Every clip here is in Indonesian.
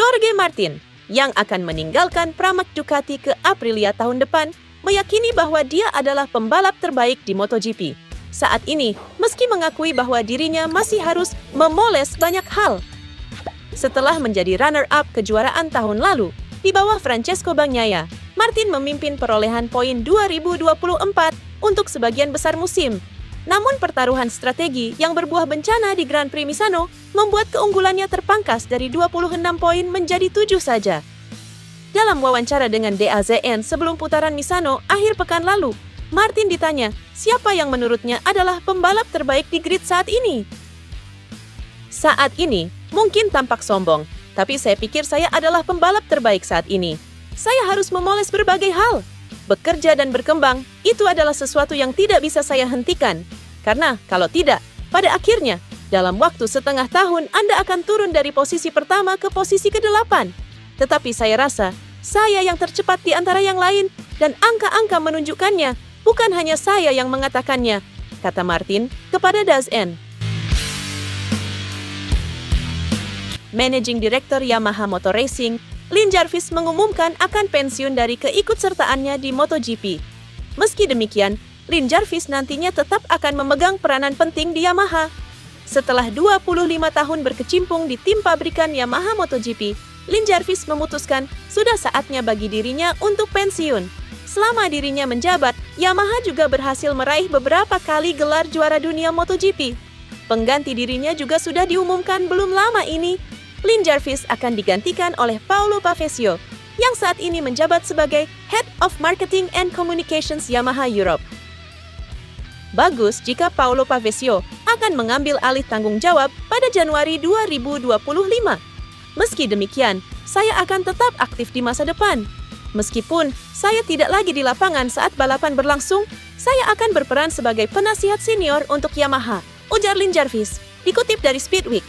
Jorge Martin, yang akan meninggalkan Pramac Ducati ke Aprilia tahun depan, meyakini bahwa dia adalah pembalap terbaik di MotoGP. Saat ini, meski mengakui bahwa dirinya masih harus memoles banyak hal. Setelah menjadi runner-up kejuaraan tahun lalu, di bawah Francesco Bagnaia, Martin memimpin perolehan poin 2024 untuk sebagian besar musim. Namun pertaruhan strategi yang berbuah bencana di Grand Prix Misano membuat keunggulannya terpangkas dari 26 poin menjadi 7 saja. Dalam wawancara dengan DAZN sebelum putaran Misano akhir pekan lalu, Martin ditanya siapa yang menurutnya adalah pembalap terbaik di grid saat ini. Saat ini, mungkin tampak sombong, tapi saya pikir saya adalah pembalap terbaik saat ini. Saya harus memoles berbagai hal. Bekerja dan berkembang, itu adalah sesuatu yang tidak bisa saya hentikan. Karena kalau tidak, pada akhirnya, dalam waktu setengah tahun Anda akan turun dari posisi pertama ke posisi ke-8. Tetapi saya rasa, saya yang tercepat di antara yang lain, dan angka-angka menunjukkannya, bukan hanya saya yang mengatakannya, kata Martin kepada DAZN. Managing Director Yamaha Motor Racing, Lin Jarvis mengumumkan akan pensiun dari keikutsertaannya di MotoGP. Meski demikian, Lin Jarvis nantinya tetap akan memegang peranan penting di Yamaha. Setelah 25 tahun berkecimpung di tim pabrikan Yamaha MotoGP, Lin Jarvis memutuskan sudah saatnya bagi dirinya untuk pensiun. Selama dirinya menjabat, Yamaha juga berhasil meraih beberapa kali gelar juara dunia MotoGP. Pengganti dirinya juga sudah diumumkan belum lama ini. Lin Jarvis akan digantikan oleh Paolo Pavesio, yang saat ini menjabat sebagai Head of Marketing and Communications Yamaha Europe. Bagus jika Paolo Pavesio akan mengambil alih tanggung jawab pada Januari 2025. Meski demikian, saya akan tetap aktif di masa depan. Meskipun saya tidak lagi di lapangan saat balapan berlangsung, saya akan berperan sebagai penasihat senior untuk Yamaha, ujar Lin Jarvis, dikutip dari Speedweek.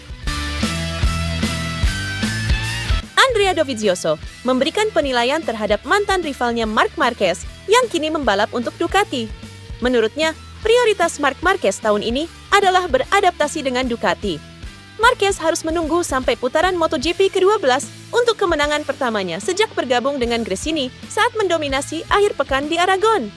Andrea Dovizioso memberikan penilaian terhadap mantan rivalnya Marc Marquez yang kini membalap untuk Ducati. Menurutnya, prioritas Marc Marquez tahun ini adalah beradaptasi dengan Ducati. Marquez harus menunggu sampai putaran MotoGP ke-12 untuk kemenangan pertamanya sejak bergabung dengan Gresini saat mendominasi akhir pekan di Aragon.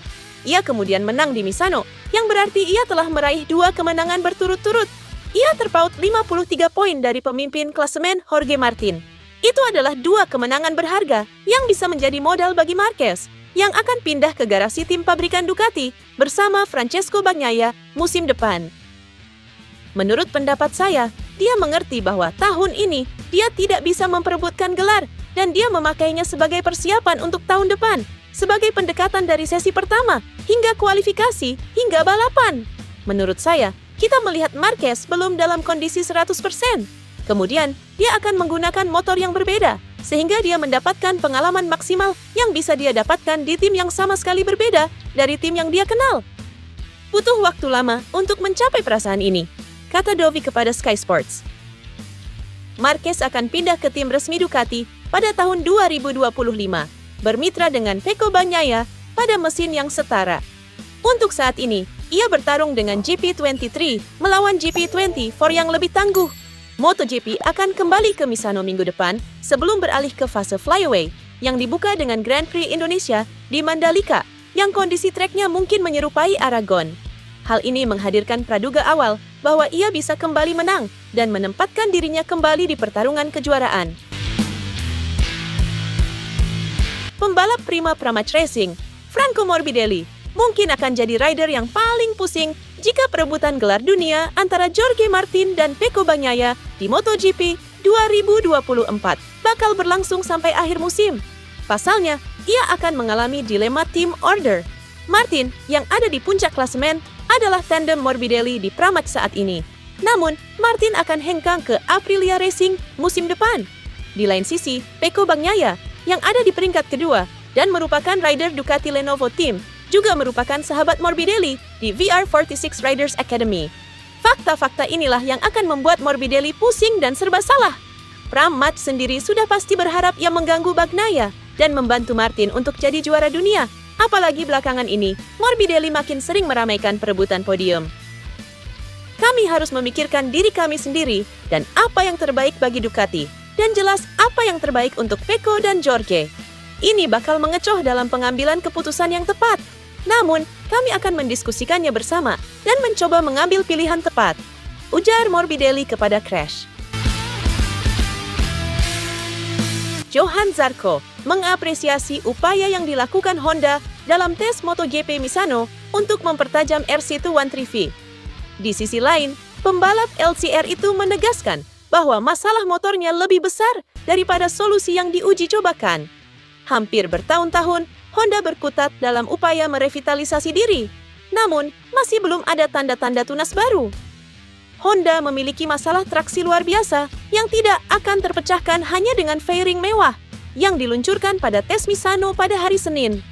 Ia kemudian menang di Misano, yang berarti ia telah meraih 2 kemenangan berturut-turut. Ia terpaut 53 poin dari pemimpin klasemen Jorge Martin. Itu adalah 2 kemenangan berharga yang bisa menjadi modal bagi Marquez, yang akan pindah ke garasi tim pabrikan Ducati bersama Francesco Bagnaia musim depan. Menurut pendapat saya, dia mengerti bahwa tahun ini dia tidak bisa memperebutkan gelar dan dia memakainya sebagai persiapan untuk tahun depan, sebagai pendekatan dari sesi pertama hingga kualifikasi hingga balapan. Menurut saya, kita melihat Marquez belum dalam kondisi 100%. Kemudian, dia akan menggunakan motor yang berbeda, sehingga dia mendapatkan pengalaman maksimal yang bisa dia dapatkan di tim yang sama sekali berbeda dari tim yang dia kenal. Butuh waktu lama untuk mencapai perasaan ini, kata Dovi kepada Sky Sports. Marquez akan pindah ke tim resmi Ducati pada tahun 2025, bermitra dengan Pecco Bagnaia pada mesin yang setara. Untuk saat ini, ia bertarung dengan GP23 melawan GP24 yang lebih tangguh. MotoGP akan kembali ke Misano minggu depan sebelum beralih ke fase flyaway yang dibuka dengan Grand Prix Indonesia di Mandalika yang kondisi treknya mungkin menyerupai Aragon. Hal ini menghadirkan praduga awal bahwa ia bisa kembali menang dan menempatkan dirinya kembali di pertarungan kejuaraan. Pembalap prima Pramac Racing, Franco Morbidelli, mungkin akan jadi rider yang paling pusing jika perebutan gelar dunia antara Jorge Martin dan Pecco Bagnaia di MotoGP 2024 bakal berlangsung sampai akhir musim. Pasalnya, ia akan mengalami dilema team order. Martin, yang ada di puncak klasemen, adalah tandem Morbidelli di Pramac saat ini. Namun, Martin akan hengkang ke Aprilia Racing musim depan. Di lain sisi, Pecco Bagnaia, yang ada di peringkat kedua dan merupakan rider Ducati Lenovo Team, juga merupakan sahabat Morbidelli di VR46 Riders Academy. Fakta-fakta inilah yang akan membuat Morbidelli pusing dan serba salah. Pramac sendiri sudah pasti berharap ia mengganggu Bagnaia dan membantu Martin untuk jadi juara dunia. Apalagi belakangan ini, Morbidelli makin sering meramaikan perebutan podium. Kami harus memikirkan diri kami sendiri dan apa yang terbaik bagi Ducati, dan jelas apa yang terbaik untuk Pecco dan Jorge. Ini bakal mengecoh dalam pengambilan keputusan yang tepat. Namun, kami akan mendiskusikannya bersama dan mencoba mengambil pilihan tepat, ujar Morbidelli kepada Crash. Johann Zarco mengapresiasi upaya yang dilakukan Honda dalam tes MotoGP Misano untuk mempertajam RC213V. Di sisi lain, pembalap LCR itu menegaskan bahwa masalah motornya lebih besar daripada solusi yang diuji cobakan. Hampir bertahun-tahun, Honda berkutat dalam upaya merevitalisasi diri, namun masih belum ada tanda-tanda tunas baru. Honda memiliki masalah traksi luar biasa yang tidak akan terpecahkan hanya dengan fairing mewah yang diluncurkan pada tes Misano pada hari Senin.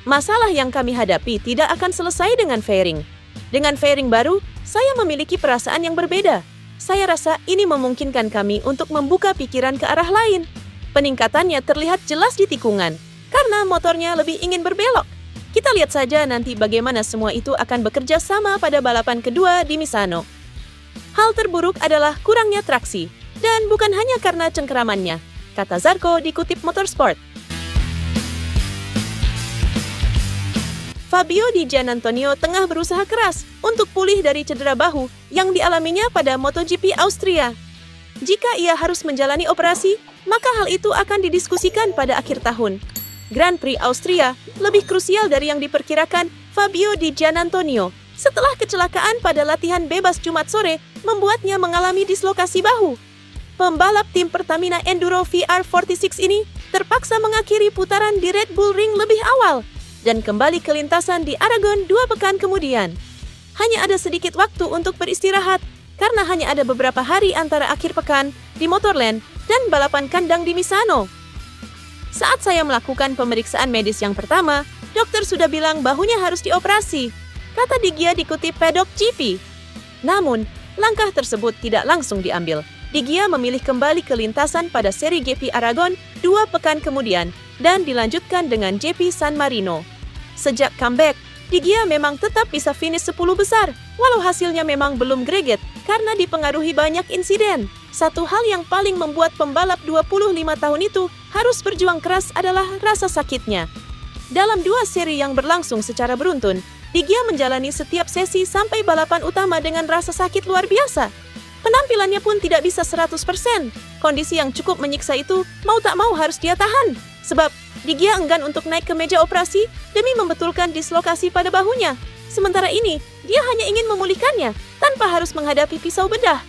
Masalah yang kami hadapi tidak akan selesai dengan fairing. Dengan fairing baru, saya memiliki perasaan yang berbeda. Saya rasa ini memungkinkan kami untuk membuka pikiran ke arah lain. Peningkatannya terlihat jelas di tikungan, karena motornya lebih ingin berbelok. Kita lihat saja nanti bagaimana semua itu akan bekerja sama pada balapan kedua di Misano. Hal terburuk adalah kurangnya traksi, dan bukan hanya karena cengkeramannya, kata Zarco dikutip Motorsport. Fabio Di Giannantonio tengah berusaha keras untuk pulih dari cedera bahu yang dialaminya pada MotoGP Austria. Jika ia harus menjalani operasi, maka hal itu akan didiskusikan pada akhir tahun. Grand Prix Austria lebih krusial dari yang diperkirakan Fabio Di Giannantonio setelah kecelakaan pada latihan bebas Jumat sore membuatnya mengalami dislokasi bahu. Pembalap tim Pertamina Enduro VR46 ini terpaksa mengakhiri putaran di Red Bull Ring lebih awal dan kembali ke lintasan di Aragon 2 pekan kemudian. Hanya ada sedikit waktu untuk beristirahat karena hanya ada beberapa hari antara akhir pekan di Motorland dan balapan kandang di Misano. Saat saya melakukan pemeriksaan medis yang pertama, dokter sudah bilang bahunya harus dioperasi, kata Di Gia dikutip Paddock GP. Namun, langkah tersebut tidak langsung diambil. Di Gia memilih kembali ke lintasan pada seri GP Aragon 2 pekan kemudian dan dilanjutkan dengan GP San Marino. Sejak comeback, Di Gia memang tetap bisa finish 10 besar, walau hasilnya memang belum greget karena dipengaruhi banyak insiden. Satu hal yang paling membuat pembalap 25 tahun itu harus berjuang keras adalah rasa sakitnya. Dalam 2 seri yang berlangsung secara beruntun, Di Gia menjalani setiap sesi sampai balapan utama dengan rasa sakit luar biasa. Penampilannya pun tidak bisa 100%. Kondisi yang cukup menyiksa itu mau tak mau harus dia tahan. Sebab Di Gia enggan untuk naik ke meja operasi demi membetulkan dislokasi pada bahunya. Sementara ini, dia hanya ingin memulihkannya tanpa harus menghadapi pisau bedah.